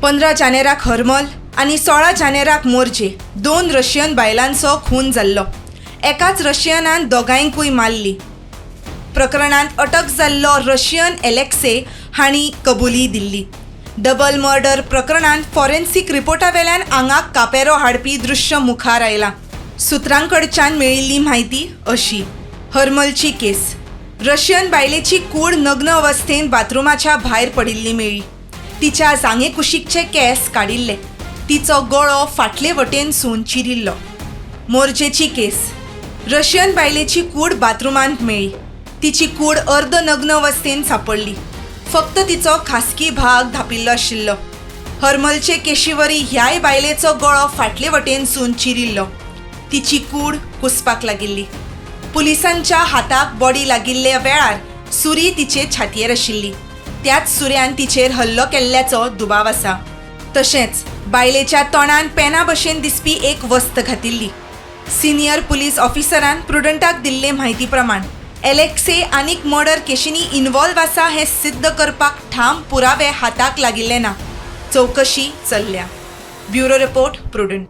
15 जानेराक हरमल आनी 16 जानेराक मोर्जे दोन रशियन बायलांचो खून जाल्लो. एकाच रशियनान दोगांयकूय मारली. प्रकरणांत अटक जाल्लो रशियन एलेक्से हांणी कबुली दिल्ली. डबल मर्डर प्रकरणांत फॉरेन्सिक रिपोर्टावेल्यान आंगाक कापेरो हाडपी दृश्य मुखार आयलां. सुत्रांकडच्यान मेळिल्ली म्हायती अशी: हरमलची केस. रशियन बायलेची कूड नग्न अवस्थेंत बाथरूमाच्या भायर पडिल्ली मेळ्ळी. तिच्या जांघे कुशीकचे केस काडिल्ले. तिचो गळो फाटले वटेनसून चिरिल्लो. मोर्जेची केस. रशियन बायलेची कूड बाथरूमांत मेळ्ळी. तिची कूड अर्द नग्न अवस्थेंत सापडली. फक्त तिचो खासगी भाग धांपिल्लो आशिल्लो. हरमलचे केशीवरी ह्याय बायलेचो गळो फाटले वटेनसून चिरिल्लो. तिची कूड कुसपाक लागिल्ली. पुलिसांच्या हाताक बॉडी लागिल्ल्या वेळार सुरी तिचे छातयेर आशिल्ली. त्याच सुऱ्यान तिचेर हल्लो केल्ल्याचो दुबाव आसा. तशेंच बायलेच्या तोंडान पेना भशेन दिसपी एक वस्त घातिल्ली. सिनियर पुलीस ऑफिसरान प्रुडंटाक दिल्ले म्हायती प्रमाण एलेक्से आनीक मर्डर केशींनी इन्वॉल्व आसा हें सिद्ध करपाक ठाम पुरावे हाताक लागिल्ले ना. चवकशी चल्ल्या. Bureau report, prudent.